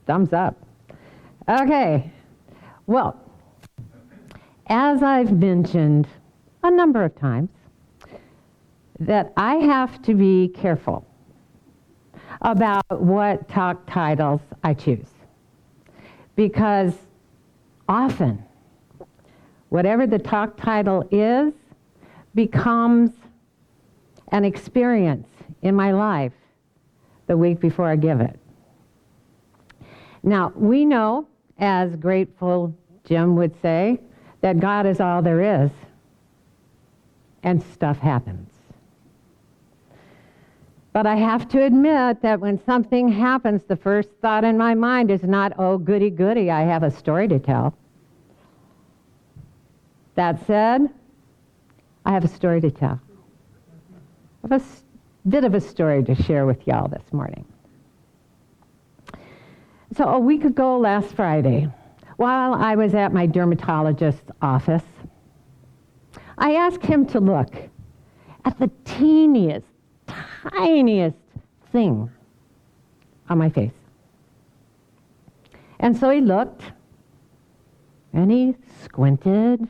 thumbs up. Okay, well, as I've mentioned a number of times, that I have to be careful about what talk titles I choose. Because often, whatever the talk title is, becomes an experience in my life the week before I give it. Now, we know, as Grateful Jim would say, that God is all there is, and stuff happens. But I have to admit that when something happens, the first thought in my mind is not, oh, goody, goody, I have a story to tell. That said, I have a story to tell. I have a bit of a story to share with y'all this morning. So a week ago last Friday, while I was at my dermatologist's office, I asked him to look at the tiniest thing on my face. And so he looked, and he squinted,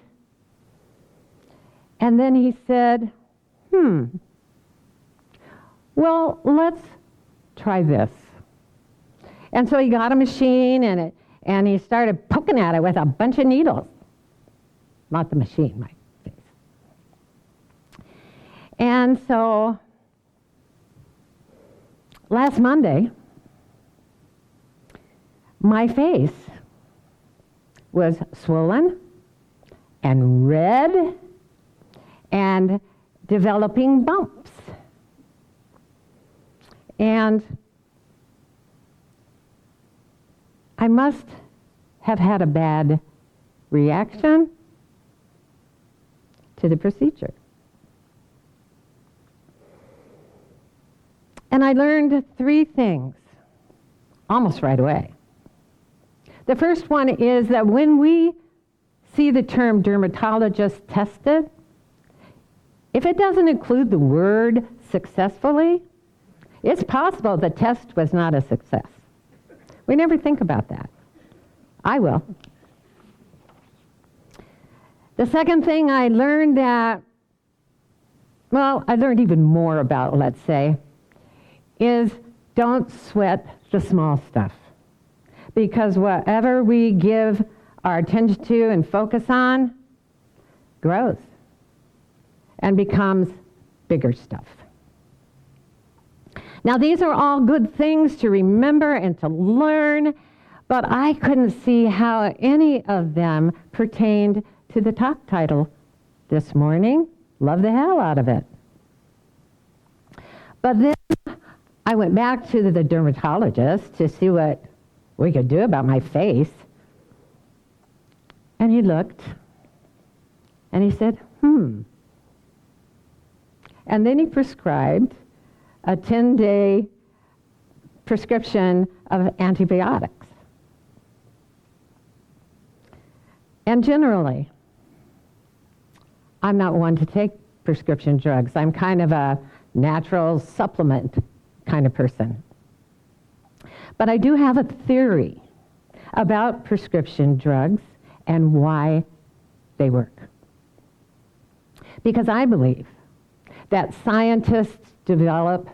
and then he said, well, let's try this. And so he got a machine, and he started poking at it with a bunch of needles. Not the machine, my face. And so last Monday, my face was swollen and red and developing bumps. And I must have had a bad reaction to the procedure. And I learned 3 things almost right away. The first one is that when we see the term dermatologist tested, if it doesn't include the word successfully, it's possible the test was not a success. We never think about that. I will. The second thing I learned I learned even more about, let's say, is don't sweat the small stuff. Because whatever we give our attention to and focus on grows and becomes bigger stuff. Now, these are all good things to remember and to learn, but I couldn't see how any of them pertained to the talk title this morning. Love the hell out of it. But then I went back to the dermatologist to see what we could do about my face. And he looked, and he said, And then he prescribed a 10-day prescription of antibiotics. And generally, I'm not one to take prescription drugs. I'm kind of a natural supplement kind of person. But I do have a theory about prescription drugs and why they work. Because I believe that scientists develop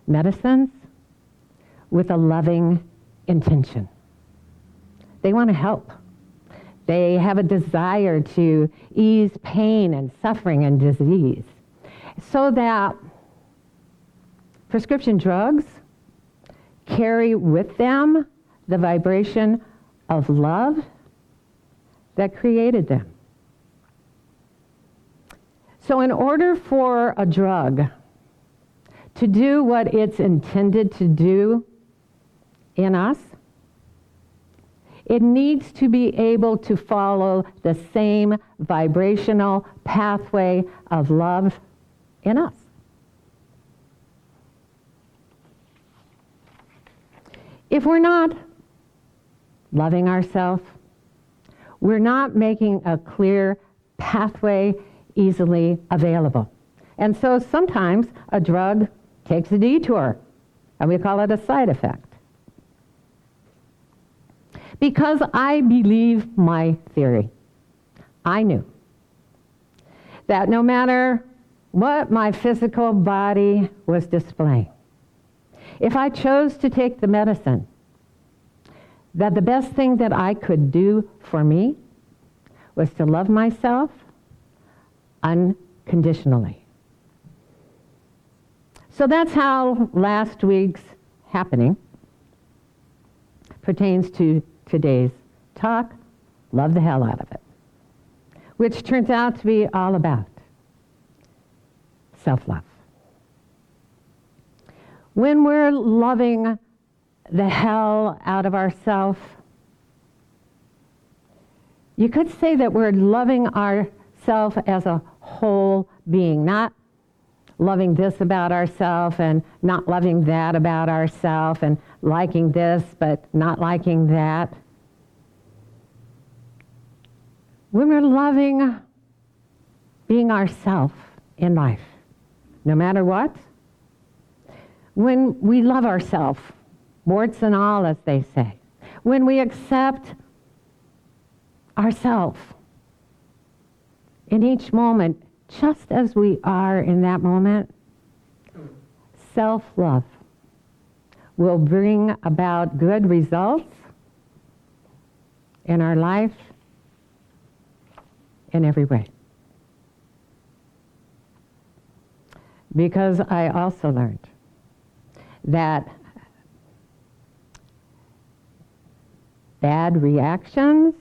medicines with a loving intention. They want to help. They have a desire to ease pain and suffering and disease, so that prescription drugs carry with them the vibration of love that created them. So in order for a drug to do what it's intended to do in us, it needs to be able to follow the same vibrational pathway of love in us. If we're not loving ourselves, we're not making a clear pathway easily available. And so sometimes a drug takes a detour, and we call it a side effect. Because I believe my theory. I knew that no matter what my physical body was displaying, if I chose to take the medicine, that the best thing that I could do for me was to love myself unconditionally. So that's how last week's happening pertains to today's talk. Love the hell out of it, which turns out to be all about self-love. When we're loving the hell out of ourselves, you could say that we're loving ourselves as a whole being, not loving this about ourselves and not loving that about ourselves and liking this but not liking that. When we're loving being ourselves in life, no matter what, when we love ourselves, warts and all, as they say, when we accept ourselves in each moment, just as we are in that moment, self-love will bring about good results in our life in every way. Because I also learned that bad reactions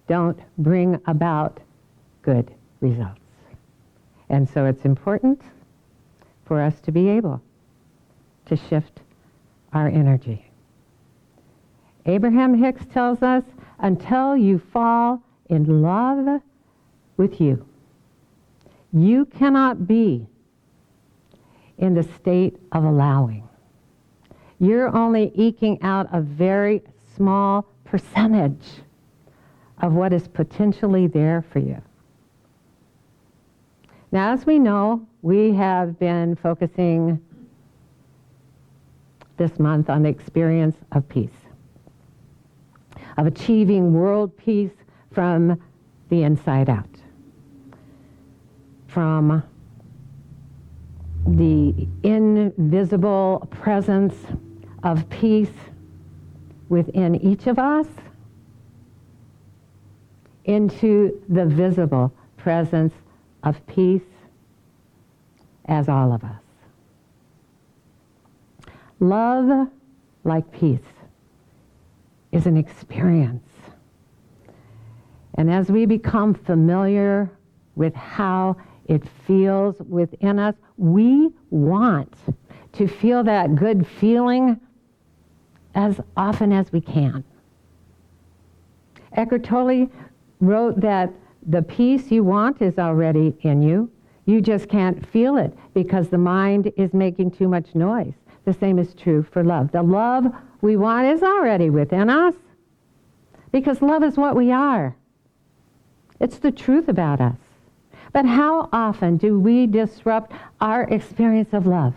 don't bring about good results. And so it's important for us to be able to shift our energy. Abraham Hicks tells us, until you fall in love with you, you cannot be in the state of allowing. You're only eking out a very small percentage of what is potentially there for you. Now, as we know, we have been focusing this month on the experience of peace, of achieving world peace from the inside out, from the invisible presence of peace within each of us into the visible presence of peace as all of us. Love, like peace, is an experience. And as we become familiar with how it feels within us, we want to feel that good feeling as often as we can. Eckhart Tolle wrote that the peace you want is already in you. You just can't feel it because the mind is making too much noise. The same is true for love. The love we want is already within us because love is what we are. It's the truth about us. But how often do we disrupt our experience of love?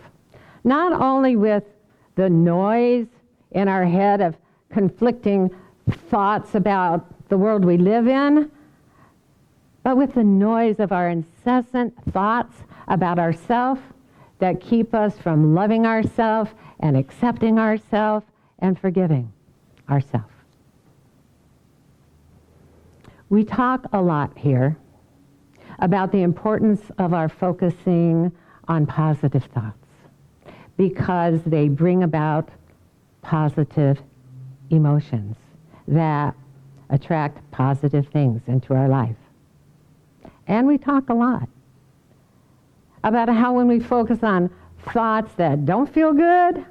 Not only with the noise in our head of conflicting thoughts about the world we live in, but with the noise of our incessant thoughts about ourselves that keep us from loving ourselves and accepting ourselves and forgiving ourselves. We talk a lot here about the importance of our focusing on positive thoughts because they bring about positive emotions that attract positive things into our life. And we talk a lot about how when we focus on thoughts that don't feel good,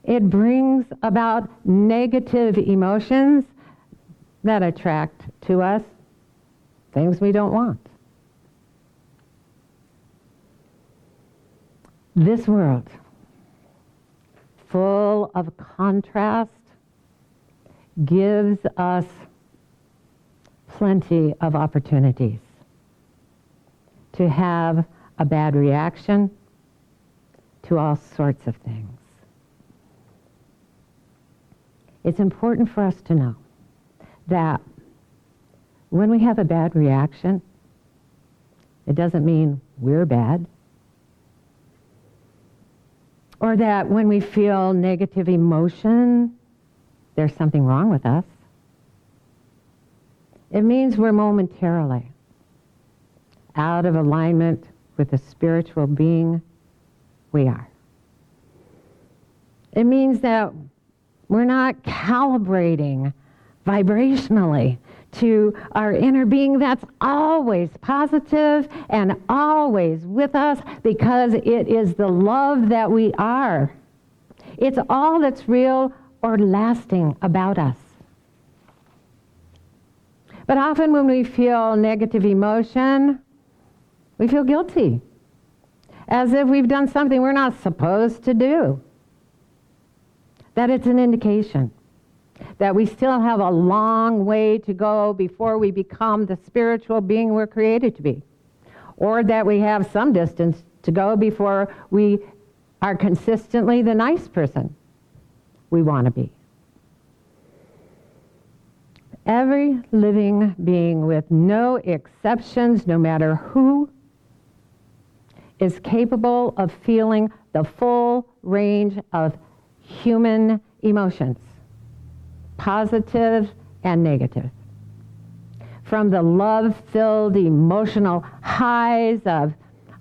it brings about negative emotions that attract to us things we don't want. This world, full of contrast, gives us plenty of opportunities to have a bad reaction to all sorts of things. It's important for us to know that when we have a bad reaction, it doesn't mean we're bad. Or that when we feel negative emotion, there's something wrong with us. It means we're momentarily out of alignment with the spiritual being we are. It means that we're not calibrating vibrationally to our inner being that's always positive and always with us, because it is the love that we are. It's all that's real or lasting about us. But often when we feel negative emotion, we feel guilty, as if we've done something we're not supposed to do. That it's an indication that we still have a long way to go before we become the spiritual being we're created to be, or that we have some distance to go before we are consistently the nice person we want to be. Every living being, with no exceptions, no matter who, is capable of feeling the full range of human emotions, positive and negative. From the love-filled emotional highs of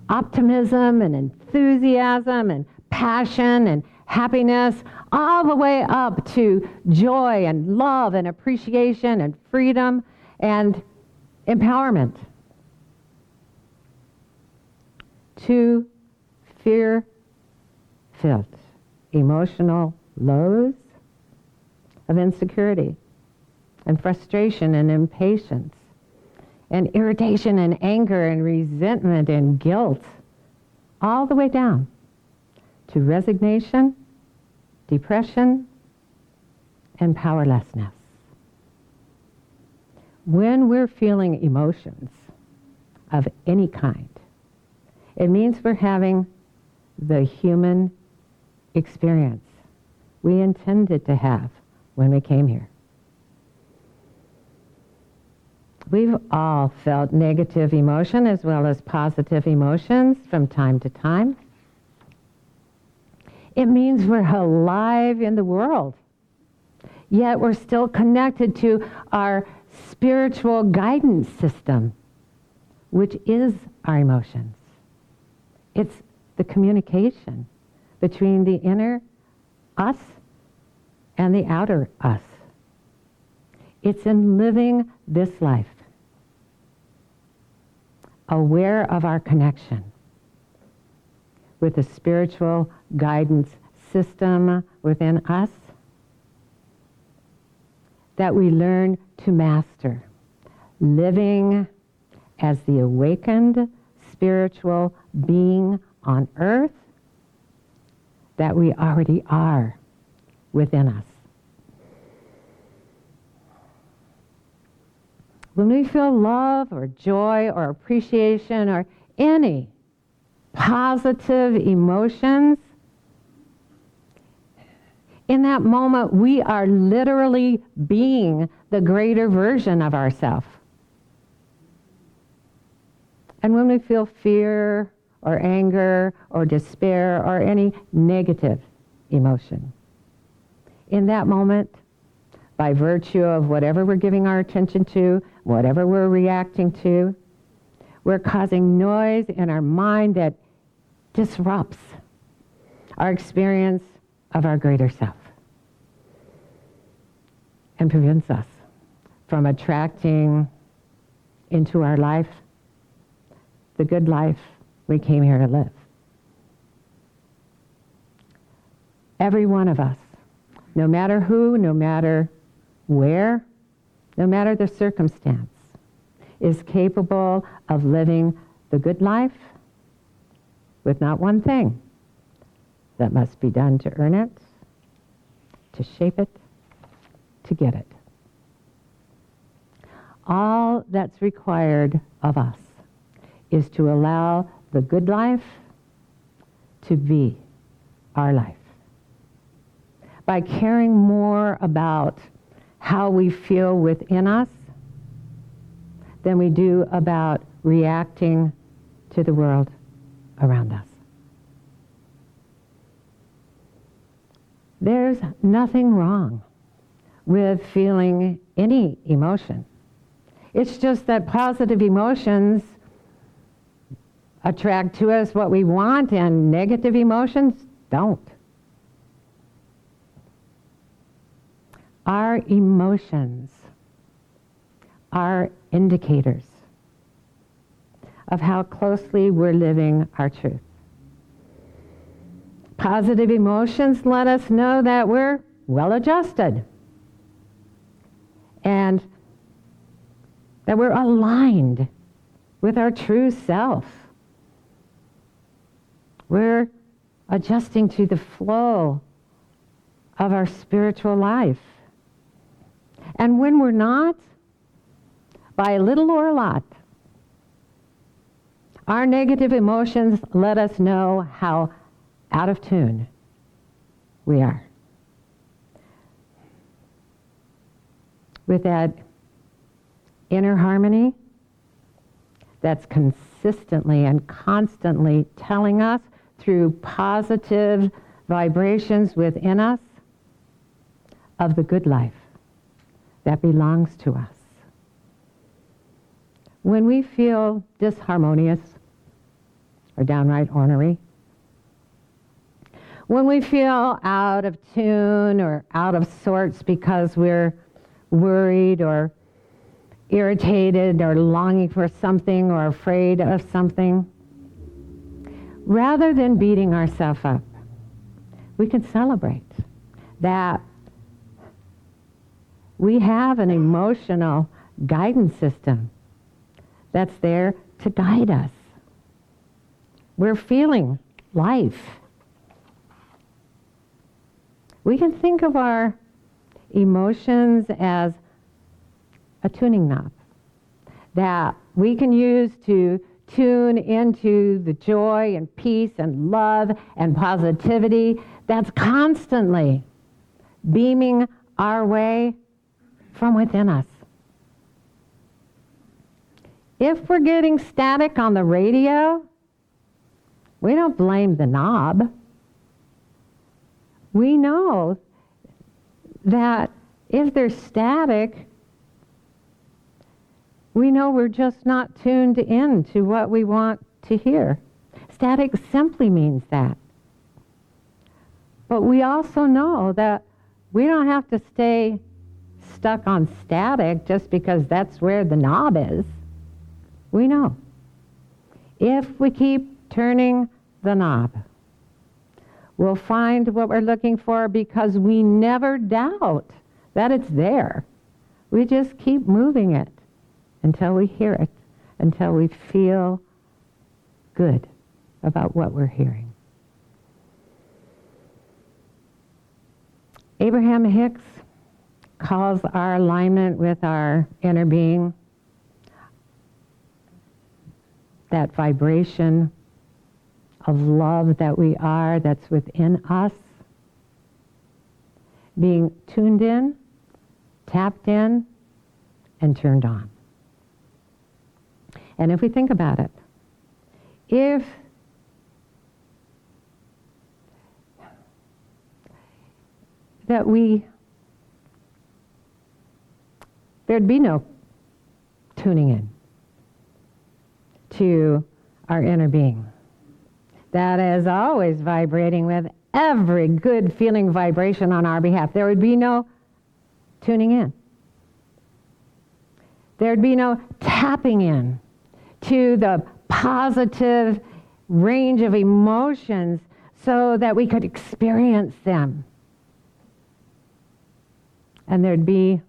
optimism and enthusiasm and passion and happiness, all the way up to joy and love and appreciation and freedom and empowerment, to fear-filled emotional lows of insecurity and frustration and impatience and irritation and anger and resentment and guilt, all the way down to resignation, depression, and powerlessness. When we're feeling emotions of any kind, it means we're having the human experience we intended to have when we came here. We've all felt negative emotion as well as positive emotions from time to time. It means we're alive in the world, yet we're still connected to our spiritual guidance system, which is our emotions. It's the communication between the inner us and the outer us. It's in living this life, aware of our connection with the spiritual guidance system within us, that we learn to master living as the awakened spiritual being on earth that we already are within us. When we feel love or joy or appreciation or any positive emotions, in that moment we are literally being the greater version of ourselves. And when we feel fear or anger or despair or any negative emotion, in that moment, by virtue of whatever we're giving our attention to, whatever we're reacting to, we're causing noise in our mind that disrupts our experience of our greater self and prevents us from attracting into our life the good life we came here to live. Every one of us, no matter who, no matter where, no matter the circumstance, is capable of living the good life with not one thing that must be done to earn it, to shape it, to get it. All that's required of us is to allow the good life to be our life. by caring more about how we feel within us than we do about reacting to the world around us. There's nothing wrong with feeling any emotion. It's just that positive emotions attract to us what we want and negative emotions don't. Our emotions are indicators of how closely we're living our truth. Positive emotions let us know that we're well adjusted and that we're aligned with our true self. We're adjusting to the flow of our spiritual life. And when we're not, by a little or a lot, our negative emotions let us know how out of tune we are with that inner harmony that's consistently and constantly telling us through positive vibrations within us of the good life that belongs to us. When we feel disharmonious or downright ornery, when we feel out of tune or out of sorts because we're worried or irritated or longing for something or afraid of something, rather than beating ourselves up, we can celebrate that we have an emotional guidance system that's there to guide us. We're feeling life. We can think of our emotions as a tuning knob that we can use to tune into the joy and peace and love and positivity that's constantly beaming our way from within us. If we're getting static on the radio, we don't blame the knob. We know that if there's static, we know we're just not tuned in to what we want to hear. Static simply means that. But we also know that we don't have to stay stuck on static just because that's where the knob is. We know. If we keep turning the knob, we'll find what we're looking for because we never doubt that it's there. We just keep moving it until we hear it, until we feel good about what we're hearing. Abraham Hicks calls our alignment with our inner being, that vibration of love that we are, that's within us, being tuned in, tapped in, and turned on. And if we think about it, if there'd be no tuning in to our inner being that is always vibrating with every good feeling vibration on our behalf. There would be no tuning in. There'd be no tapping in to the positive range of emotions so that we could experience them. And there'd be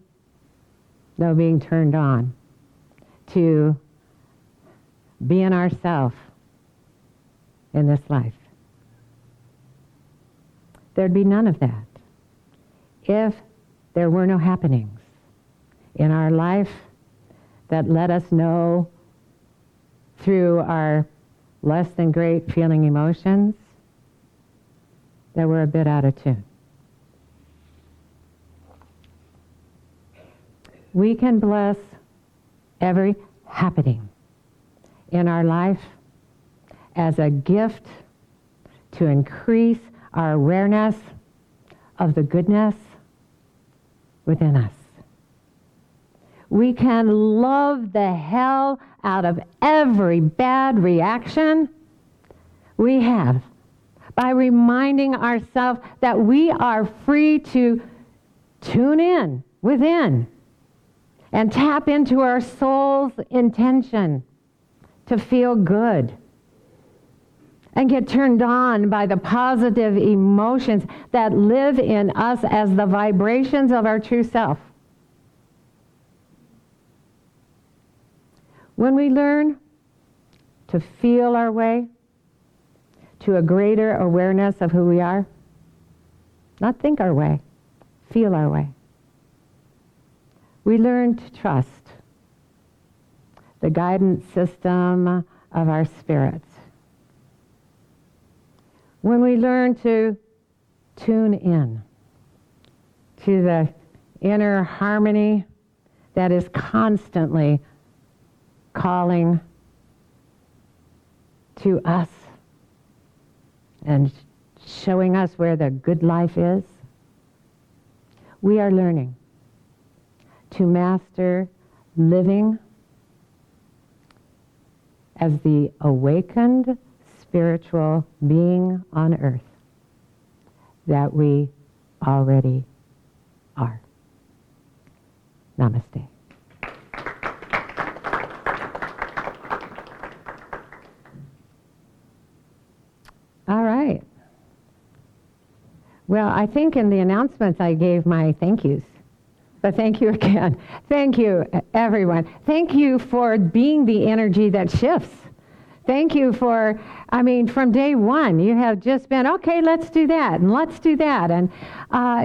no being turned on to being ourselves in this life. There'd be none of that if there were no happenings in our life that let us know through our less than great feeling emotions that we're a bit out of tune. we can bless every happening in our life as a gift to increase our awareness of the goodness within us. We can love the hell out of every bad reaction we have by reminding ourselves that we are free to tune in within and tap into our soul's intention to feel good and get turned on by the positive emotions that live in us as the vibrations of our true self. When we learn to feel our way to a greater awareness of who we are, not think our way, feel our way, we learn to trust the guidance system of our spirits. When we learn to tune in to the inner harmony that is constantly calling to us and showing us where the good life is, we are learning to master living as the awakened spiritual being on earth that we already are. Namaste. All right. Well, I think in the announcements I gave my thank yous. But thank you again. Thank you, everyone. Thank you for being the energy that shifts. Thank you for, from day one, you have just been, okay, let's do that, and let's do that. And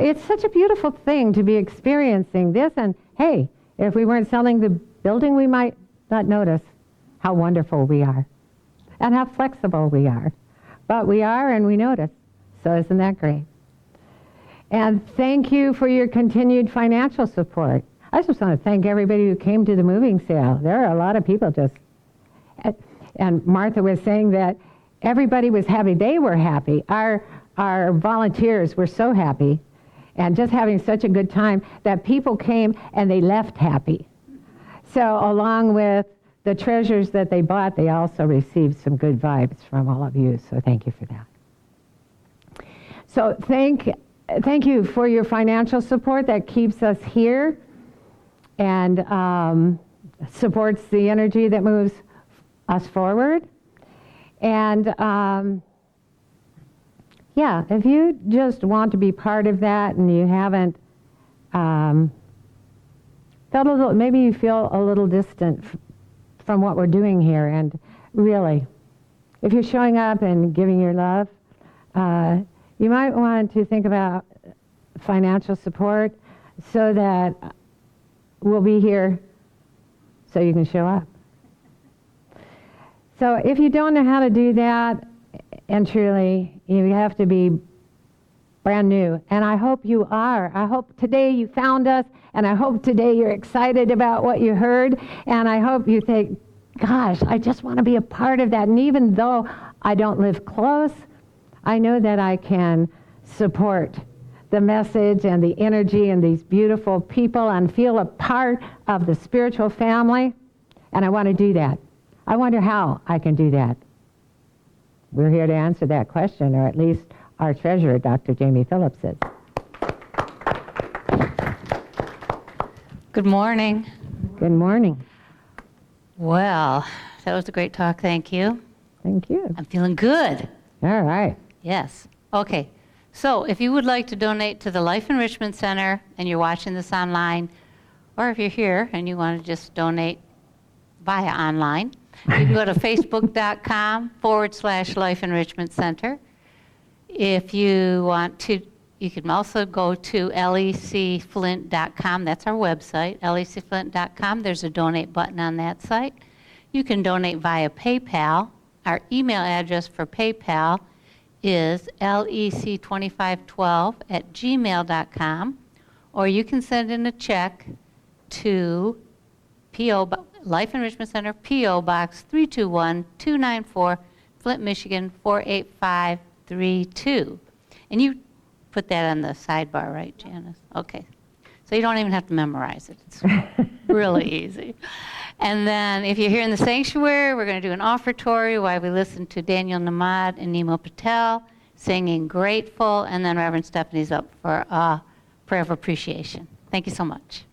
it's such a beautiful thing to be experiencing this. And hey, if we weren't selling the building, we might not notice how wonderful we are and how flexible we are. But we are, and we notice. So isn't that great? And thank you for your continued financial support. I just want to thank everybody who came to the moving sale. There are a lot of people just... And Martha was saying that everybody was happy. They were happy. Our volunteers were so happy and just having such a good time that people came and they left happy. So along with the treasures that they bought, they also received some good vibes from all of you. So thank you for that. So thank you for your financial support that keeps us here and supports the energy that moves us forward. And if you just want to be part of that and you haven't felt a little, maybe you feel a little distant from what we're doing here, and really, if you're showing up and giving your love, you might want to think about financial support so that we'll be here so you can show up. So if you don't know how to do that, and truly, you have to be brand new. And I hope you are. I hope today you found us, and I hope today you're excited about what you heard, and I hope you think, gosh, I just want to be a part of that. And even though I don't live close, I know that I can support the message and the energy and these beautiful people and feel a part of the spiritual family, and I want to do that. I wonder how I can do that. We're here to answer that question, or at least our treasurer, Dr. Jamie Phillips, is. Good morning. Good morning. Well, that was a great talk. Thank you. Thank you. I'm feeling good. All right. Yes. Okay. So if you would like to donate to the Life Enrichment Center and you're watching this online, or if you're here and you want to just donate via online, you can go to facebook.com/Life Enrichment Center. If you want to, you can also go to lecflint.com. That's our website, lecflint.com. There's a donate button on that site. You can donate via PayPal. Our email address for PayPal is lec2512@gmail.com, or you can send in a check to Life Enrichment Center, P.O. Box 321294, Flint, Michigan 48532. And you put that on the sidebar, right, Janice? Okay. So you don't even have to memorize it. It's really easy. And then if you're here in the sanctuary, we're going to do an offertory while we listen to Daniel Namad and Nemo Patel singing Grateful, and then Reverend Stephanie's up for a prayer of appreciation. Thank you so much.